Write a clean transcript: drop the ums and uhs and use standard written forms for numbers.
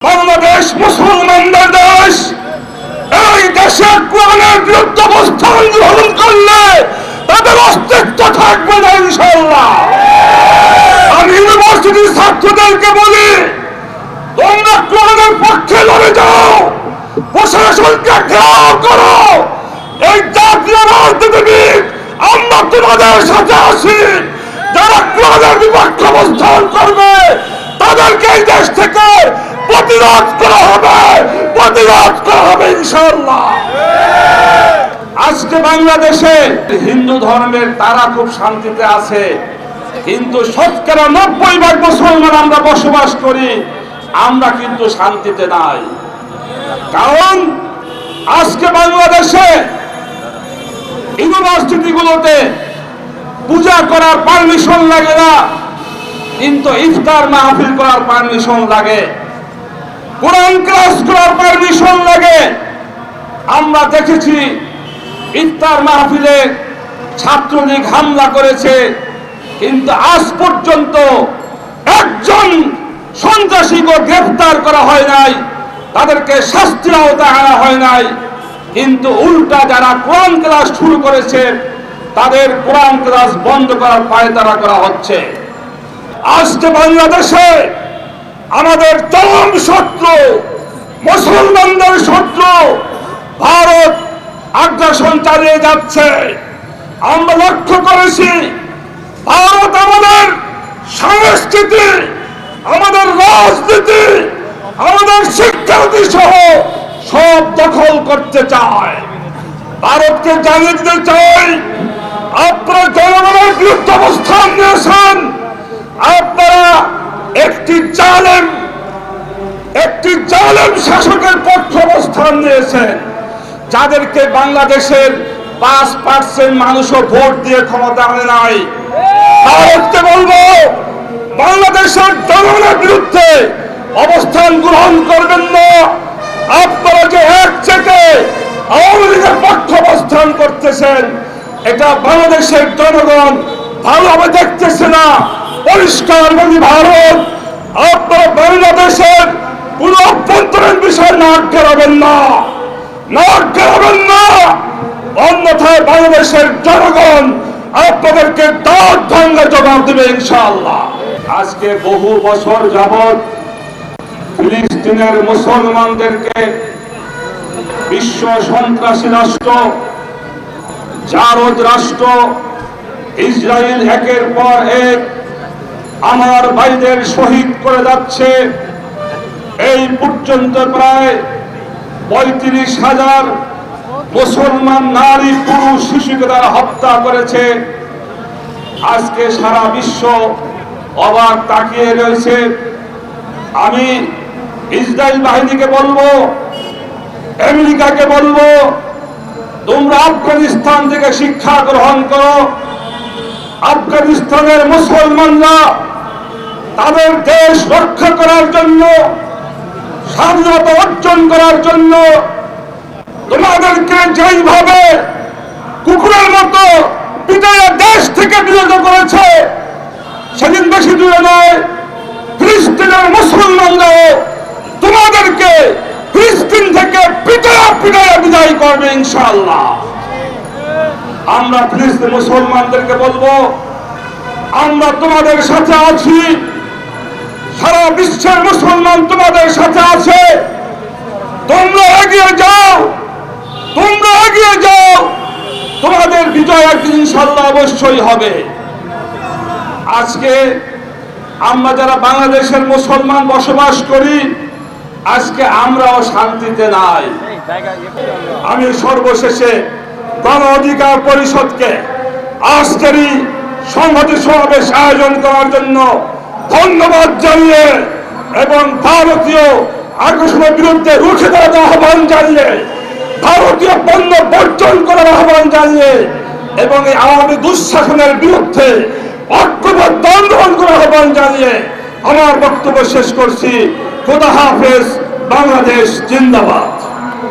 বাংলাদেশ মুসলমানদের দেশ। এই দেশে কোরআনের বিরুদ্ধে অবস্থান গ্রহণ করলে তাদের অস্তিত্ব থাকবে না ইনশাআল্লাহ। আমি ইউনিভার্সিটির ছাত্রদেরকে বলি, তোমরা কোরআনের পক্ষে লড়ে যাও, প্রশাসনকে ঘেরাও করো। এই জাতীয় রাজনীতিবিদ আমরা তোমাদের সাথে আছি। যারা কোরআনের বিপক্ষে অবস্থান করবে তাদেরকে এই দেশ থেকে প্রতিরোধ করা হবে ইনশাআল্লাহ। আজকে বাংলাদেশে হিন্দু ধর্মের তারা খুব শান্তিতে আছে, কিন্তু শতকরা 90% মুসলমান আমরা বসবাস করি, আমরা কিন্তু শান্তিতে নাই। কারণ আজকে বাংলাদেশে ইউনিভার্সিটিগুলোতে পূজা করার পারমিশন লাগে না, কিন্তু ইফতার মাহফিল করার পারমিশন লাগে, কোরআন ক্লাস করার পারমিশন লাগে। আমরা দেখেছি ইফতার মাহফিলে ছাত্রলীগ হামলা করেছে, কিন্তু আজ পর্যন্ত একজন সন্ত্রাসীকে গ্রেফতার করা হয় নাই, তাদেরকে শাস্তির আওতায় আনা হয় নাই। কিন্তু উল্টা যারা কোরআন ক্লাস শুরু করেছে তাদের কোরআন ক্লাস বন্ধ করার পায়তারা করা হচ্ছে। আজকে বাংলাদেশে আমাদের চরম শত্রু, মুসলমানদের শত্রু ভারত আগ্রাসন চালিয়ে যাচ্ছে। আমরা লক্ষ্য করেছি ভারত আমাদের সংস্কৃতি, আমাদের রাজনীতি, আমাদের শিক্ষানীতি সহ সব দখল করতে চায়। ভারতকে জানিয়ে দিতে চাই, আপনারা জনগণের বিরুদ্ধে অবস্থান নিয়েছেন, আপনারা একটি জালেম শাসকের পক্ষে অবস্থান নিয়েছেন, যাদেরকে বাংলাদেশের 5% মানুষও ভোট দিয়ে ক্ষমতা আনে নাই। ভারতকে বলবো, বাংলাদেশের জনগণের বিরুদ্ধে অবস্থান গ্রহণ করবেন না। আপনারা যে এক চেকে আওয়ামী লীগের পক্ষে অবস্থান করতেছেন, এটা বাংলাদেশের জনগণ ভালোভাবে দেখতেছে না। পরিষ্কার বলি, ভারত আপনারা বাংলাদেশের কোন অভ্যন্তরীণ বিষয় নাক গলাবেন না, অন্যথায় বাংলাদেশের জনগণ আপনাদেরকে দাঁত ভাঙা জবাব দেবে ইনশাআল্লাহ। আজকে বহু বছর যাবৎ ফিলিস্তিনের মুসলমানদেরকে বিশ্ব সন্ত্রাসী রাষ্ট্র, জারদ রাষ্ট্র ইসরায়েল একের পর এক আমার ভাইদের শহীদ করে যাচ্ছে। এই পর্যন্ত প্রায় 35,000 মুসলমান নারী, পুরুষ, শিশুকে তারা হত্যা করেছে। আজকে সারা বিশ্ব অবাক তাকিয়ে রয়েছে। আমি ইসরায়েল বাহিনীকে বলবো, আমেরিকাকে বলবো, তোমরা আফগানিস্তান থেকে শিক্ষা গ্রহণ করো। আফগানিস্তানের মুসলমানরা তাদের দেশ রক্ষা করার জন্য, স্বাধীনতা অর্জন করার জন্য তোমাদেরকে যেইভাবে কুকুরের মতো পিটাইয়া দেশ থেকে বিরত করেছে, সেদিন বেশি দূরে নয় ফিলিস্তিনের মুসলমানরাও তোমাদেরকে ফিলিস্তিন থেকে পিটাইয়া বিদায় করবে ইনশাআল্লাহ। আমরা ফিলিস্তিন মুসলমানদেরকে বলবো, আমরা তোমাদের সাথে আছি, সারা বিশ্বের মুসলমান তোমাদের সাথে আছে। তোমরা এগিয়ে যাও, তোমাদের বিজয় একদিন ইনশাআল্লাহ অবশ্যই হবে। আজকে আমরা যারা বাংলাদেশের মুসলমান বসবাস করি, আজকে আমরাও শান্তিতে নাই। আমি সর্বশেষে গণ অধিকার পরিষদকে আজকের এই সংহতি সমাবেশ আয়োজন করার জন্য ধন্যবাদ জানিয়ে এবং ভারতীয় আগ্রাসনের বিরুদ্ধে রুখে দাঁড়াতে আহ্বান জানিয়ে, ভারতীয় পণ্য বর্জন করার আহ্বান জানিয়ে এবং এই আওয়ামী দুঃশাসনের বিরুদ্ধে ঐক্যবদ্ধ আন্দোলন করার আহ্বান জানিয়ে আমার বক্তব্য শেষ করছি। খোদা হাফেজ। বাংলাদেশ জিন্দাবাদ।